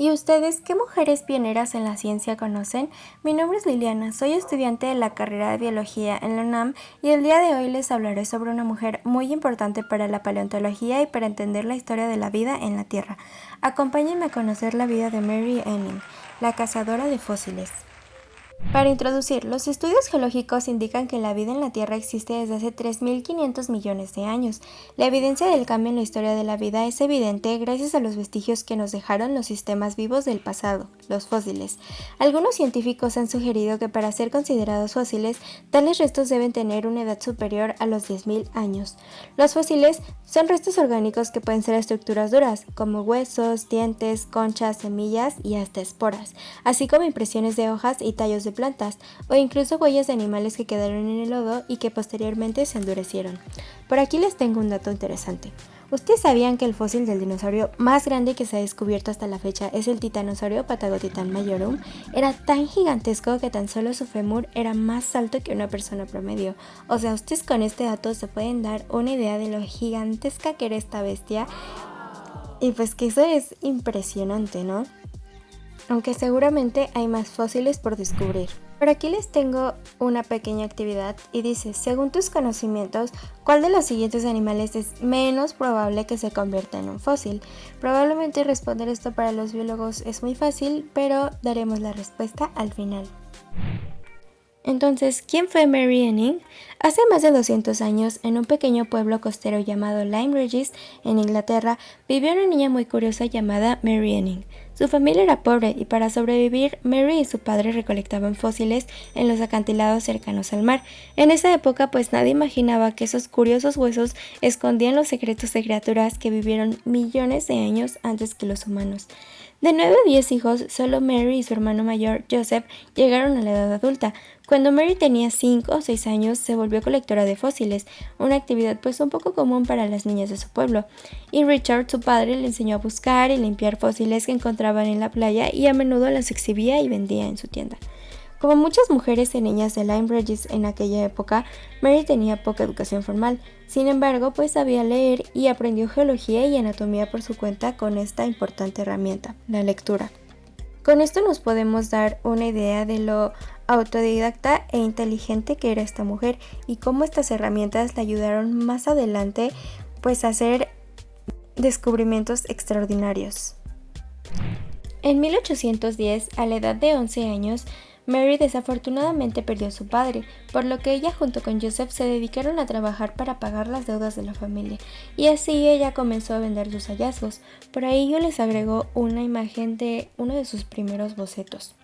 ¿Y ustedes qué mujeres pioneras en la ciencia conocen? Mi nombre es Liliana, soy estudiante de la carrera de Biología en la UNAM y el día de hoy les hablaré sobre una mujer muy importante para la paleontología y para entender la historia de la vida en la Tierra. Acompáñenme a conocer la vida de Mary Anning, la cazadora de fósiles. Para introducir, los estudios geológicos indican que la vida en la Tierra existe desde hace 3.500 millones de años. La evidencia del cambio en la historia de la vida es evidente gracias a los vestigios que nos dejaron los sistemas vivos del pasado, los fósiles. Algunos científicos han sugerido que para ser considerados fósiles, tales restos deben tener una edad superior a los 10.000 años. Los fósiles son restos orgánicos que pueden ser estructuras duras, como huesos, dientes, conchas, semillas y hasta esporas, así como impresiones de hojas y tallos de plantas, o incluso huellas de animales que quedaron en el lodo y que posteriormente se endurecieron. Por aquí les tengo un dato interesante. ¿Ustedes sabían que el fósil del dinosaurio más grande que se ha descubierto hasta la fecha es el titanosaurio Patagotitan majorum? Era tan gigantesco que tan solo su fémur era más alto que una persona promedio. O sea, ustedes con este dato se pueden dar una idea de lo gigantesca que era esta bestia. Y pues que eso es impresionante, ¿no? Aunque seguramente hay más fósiles por descubrir. Por aquí les tengo una pequeña actividad y dice, según tus conocimientos, ¿cuál de los siguientes animales es menos probable que se convierta en un fósil? Probablemente responder esto para los biólogos es muy fácil, pero daremos la respuesta al final. Entonces, ¿quién fue Mary Anning? Hace más de 200 años, en un pequeño pueblo costero llamado Lyme Regis, en Inglaterra, vivió una niña muy curiosa llamada Mary Anning. Su familia era pobre y para sobrevivir, Mary y su padre recolectaban fósiles en los acantilados cercanos al mar. En esa época, pues nadie imaginaba que esos curiosos huesos escondían los secretos de criaturas que vivieron millones de años antes que los humanos. De 9 a 10 hijos, solo Mary y su hermano mayor, Joseph, llegaron a la edad adulta. Cuando Mary tenía 5 o 6 años, se volvió colectora de fósiles, una actividad pues un poco común para las niñas de su pueblo. Y Richard, su padre, le enseñó a buscar y limpiar fósiles que encontraban en la playa y a menudo los exhibía y vendía en su tienda. Como muchas mujeres y niñas de Lyme Regis en aquella época, Mary tenía poca educación formal. Sin embargo, pues sabía leer y aprendió geología y anatomía por su cuenta con esta importante herramienta, la lectura. Con esto nos podemos dar una idea de lo autodidacta e inteligente que era esta mujer y cómo estas herramientas le ayudaron más adelante pues a hacer descubrimientos extraordinarios. En 1810, a la edad de 11 años, Mary desafortunadamente perdió a su padre, por lo que ella junto con Joseph se dedicaron a trabajar para pagar las deudas de la familia, y así ella comenzó a vender sus hallazgos. Por ello les agregó una imagen de uno de sus primeros bocetos.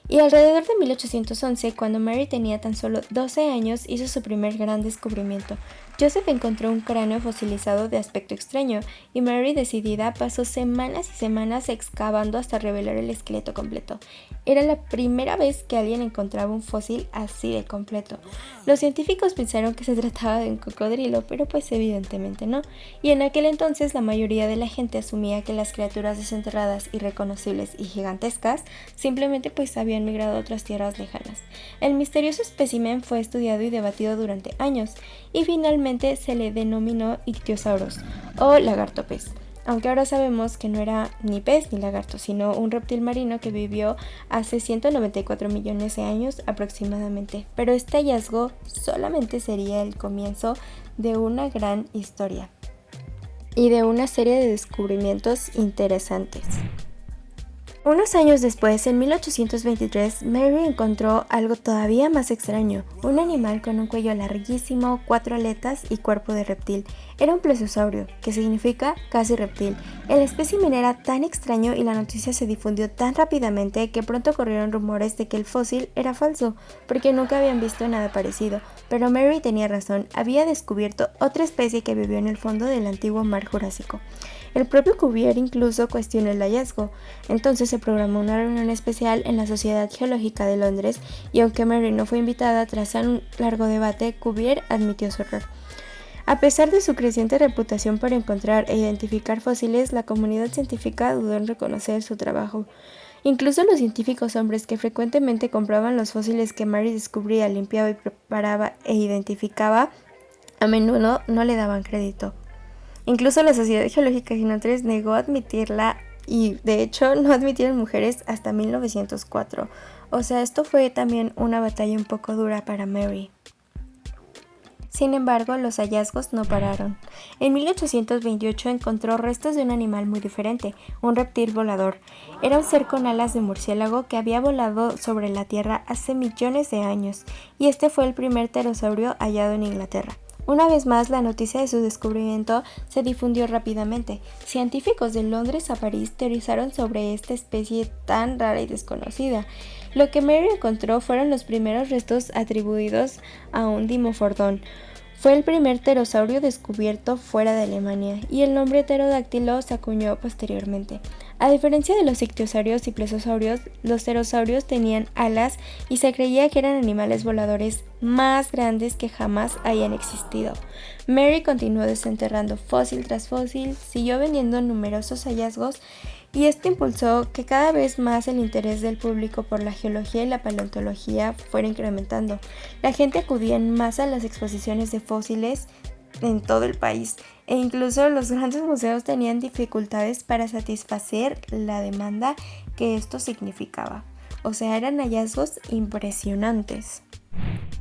Y alrededor de 1811, cuando Mary tenía tan solo 12 años, hizo su primer gran descubrimiento. Joseph encontró un cráneo fosilizado de aspecto extraño, y Mary, decidida, pasó semanas y semanas excavando hasta revelar el esqueleto completo. Era la primera vez que alguien encontraba un fósil así de completo. Los científicos pensaron que se trataba de un cocodrilo, pero pues evidentemente no. Y en aquel entonces la mayoría de la gente asumía que las criaturas desenterradas, irreconocibles y gigantescas simplemente pues habían migrado a otras tierras lejanas. El misterioso espécimen fue estudiado y debatido durante años, y finalmente se le denominó Ichthyosaurus, o lagarto pez. Aunque ahora sabemos que no era ni pez ni lagarto, sino un reptil marino que vivió hace 194 millones de años aproximadamente. Pero este hallazgo solamente sería el comienzo de una gran historia y de una serie de descubrimientos interesantes. Unos años después, en 1823, Mary encontró algo todavía más extraño, un animal con un cuello larguísimo, 4 aletas y cuerpo de reptil. Era un plesiosaurio, que significa casi reptil. El espécimen era tan extraño y la noticia se difundió tan rápidamente que pronto corrieron rumores de que el fósil era falso, porque nunca habían visto nada parecido. Pero Mary tenía razón, había descubierto otra especie que vivió en el fondo del antiguo mar Jurásico. El propio Cuvier incluso cuestionó el hallazgo. Entonces se programó una reunión especial en la Sociedad Geológica de Londres y aunque Mary no fue invitada tras un largo debate, Cuvier admitió su error. A pesar de su creciente reputación por encontrar e identificar fósiles, la comunidad científica dudó en reconocer su trabajo. Incluso los científicos hombres que frecuentemente compraban los fósiles que Mary descubría, limpiaba y preparaba e identificaba, a menudo no le daban crédito. Incluso la Sociedad Geológica de Londres negó admitirla y de hecho no admitieron mujeres hasta 1904. O sea, esto fue también una batalla un poco dura para Mary. Sin embargo, los hallazgos no pararon. En 1828 encontró restos de un animal muy diferente, un reptil volador. Era un ser con alas de murciélago que había volado sobre la Tierra hace millones de años, y este fue el primer pterosaurio hallado en Inglaterra. Una vez más, la noticia de su descubrimiento se difundió rápidamente. Científicos de Londres a París teorizaron sobre esta especie tan rara y desconocida. Lo que Mary encontró fueron los primeros restos atribuidos a un dimorfodón. Fue el primer pterosaurio descubierto fuera de Alemania, y el nombre pterodáctilo se acuñó posteriormente. A diferencia de los ictiosaurios y plesiosaurios, los pterosaurios tenían alas y se creía que eran animales voladores más grandes que jamás hayan existido. Mary continuó desenterrando fósil tras fósil, siguió vendiendo numerosos hallazgos, y esto impulsó que cada vez más el interés del público por la geología y la paleontología fuera incrementando. La gente acudía más a las exposiciones de fósiles en todo el país, e incluso los grandes museos tenían dificultades para satisfacer la demanda que esto significaba. O sea, eran hallazgos impresionantes.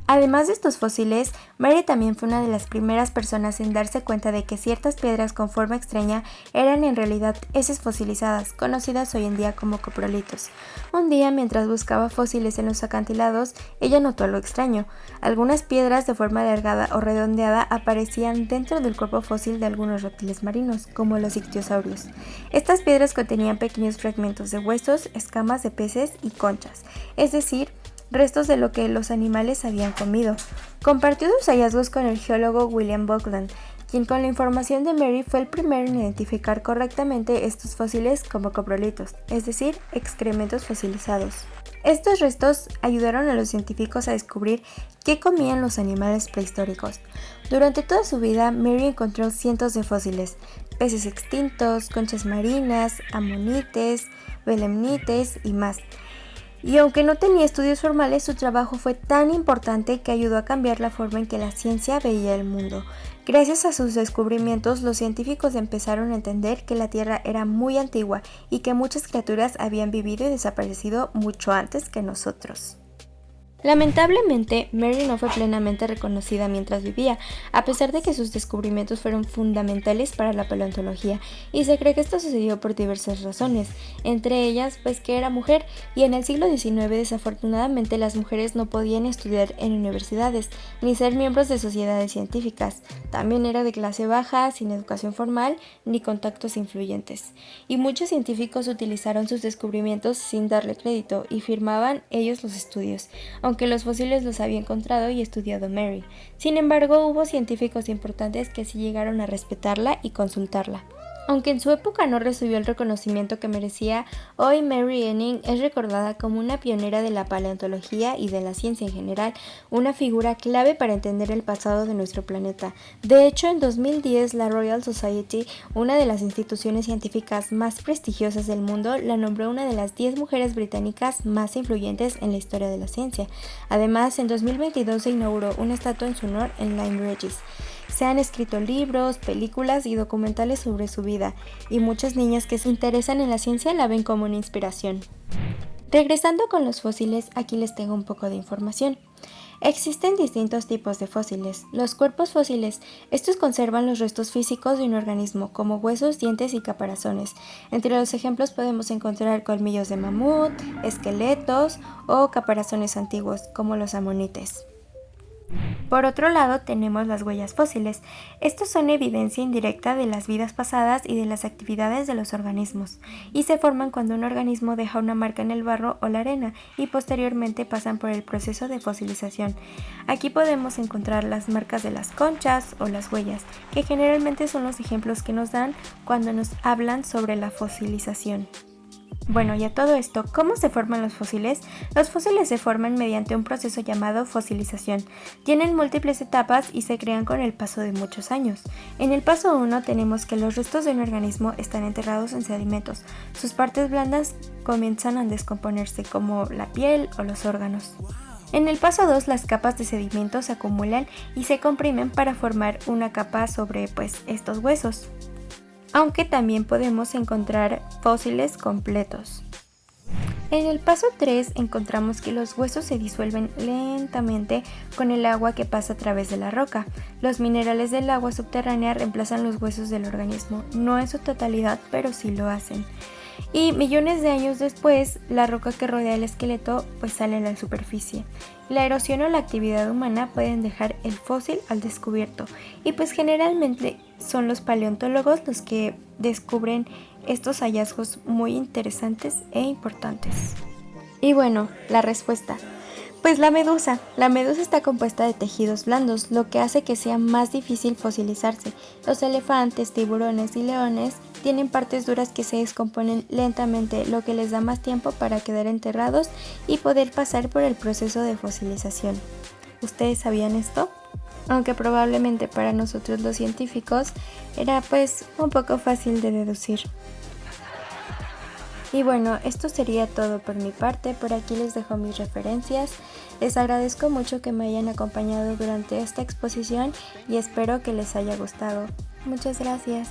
Además de estos fósiles, Mary también fue una de las primeras personas en darse cuenta de que ciertas piedras con forma extraña eran en realidad heces fosilizadas, conocidas hoy en día como coprolitos. Un día, mientras buscaba fósiles en los acantilados, ella notó algo extraño. Algunas piedras de forma alargada o redondeada aparecían dentro del cuerpo fósil de algunos reptiles marinos, como los ictiosaurios. Estas piedras contenían pequeños fragmentos de huesos, escamas de peces y conchas, es decir, restos de lo que los animales habían comido. Compartió sus hallazgos con el geólogo William Buckland, quien con la información de Mary fue el primero en identificar correctamente estos fósiles como coprolitos, es decir, excrementos fosilizados. Estos restos ayudaron a los científicos a descubrir qué comían los animales prehistóricos. Durante toda su vida, Mary encontró cientos de fósiles, peces extintos, conchas marinas, amonites, belemnites y más. Y aunque no tenía estudios formales, su trabajo fue tan importante que ayudó a cambiar la forma en que la ciencia veía el mundo. Gracias a sus descubrimientos, los científicos empezaron a entender que la Tierra era muy antigua y que muchas criaturas habían vivido y desaparecido mucho antes que nosotros. Lamentablemente, Mary no fue plenamente reconocida mientras vivía, a pesar de que sus descubrimientos fueron fundamentales para la paleontología, y se cree que esto sucedió por diversas razones, entre ellas pues que era mujer, y en el siglo XIX desafortunadamente las mujeres no podían estudiar en universidades, ni ser miembros de sociedades científicas. También era de clase baja, sin educación formal, ni contactos influyentes, y muchos científicos utilizaron sus descubrimientos sin darle crédito, y firmaban ellos los estudios, aunque los fósiles los había encontrado y estudiado Mary. Sin embargo, hubo científicos importantes que sí llegaron a respetarla y consultarla. Aunque en su época no recibió el reconocimiento que merecía, hoy Mary Anning es recordada como una pionera de la paleontología y de la ciencia en general, una figura clave para entender el pasado de nuestro planeta. De hecho, en 2010 la Royal Society, una de las instituciones científicas más prestigiosas del mundo, la nombró una de las 10 mujeres británicas más influyentes en la historia de la ciencia. Además, en 2022 se inauguró una estatua en su honor en Lyme Regis. Se han escrito libros, películas y documentales sobre su vida, y muchas niñas que se interesan en la ciencia la ven como una inspiración. Regresando con los fósiles, aquí les tengo un poco de información. Existen distintos tipos de fósiles. Los cuerpos fósiles, estos conservan los restos físicos de un organismo, como huesos, dientes y caparazones. Entre los ejemplos podemos encontrar colmillos de mamut, esqueletos o caparazones antiguos, como los amonites. Por otro lado, tenemos las huellas fósiles. Estos son evidencia indirecta de las vidas pasadas y de las actividades de los organismos, y se forman cuando un organismo deja una marca en el barro o la arena y posteriormente pasan por el proceso de fosilización. Aquí podemos encontrar las marcas de las conchas o las huellas, que generalmente son los ejemplos que nos dan cuando nos hablan sobre la fosilización. Bueno, y a todo esto, ¿cómo se forman los fósiles? Los fósiles se forman mediante un proceso llamado fosilización. Tienen múltiples etapas y se crean con el paso de muchos años. En el paso 1 tenemos que los restos de un organismo están enterrados en sedimentos. Sus partes blandas comienzan a descomponerse, como la piel o los órganos. En el paso 2, las capas de sedimentos se acumulan y se comprimen para formar una capa sobre estos huesos. aunque también podemos encontrar fósiles completos. En el paso 3 encontramos que los huesos se disuelven lentamente con el agua que pasa a través de la roca. Los minerales del agua subterránea reemplazan los huesos del organismo, no en su totalidad, pero sí lo hacen. Y millones de años después, la roca que rodea el esqueleto pues sale a la superficie. La erosión o la actividad humana pueden dejar el fósil al descubierto y pues generalmente son los paleontólogos los que descubren estos hallazgos muy interesantes e importantes. Y bueno, la respuesta. Pues la medusa. La medusa está compuesta de tejidos blandos, lo que hace que sea más difícil fosilizarse. Los elefantes, tiburones y leones tienen partes duras que se descomponen lentamente, lo que les da más tiempo para quedar enterrados y poder pasar por el proceso de fosilización. ¿Ustedes sabían esto? Aunque probablemente para nosotros los científicos era pues un poco fácil de deducir. Y bueno, esto sería todo por mi parte. Por aquí les dejo mis referencias. Les agradezco mucho que me hayan acompañado durante esta exposición y espero que les haya gustado. Muchas gracias.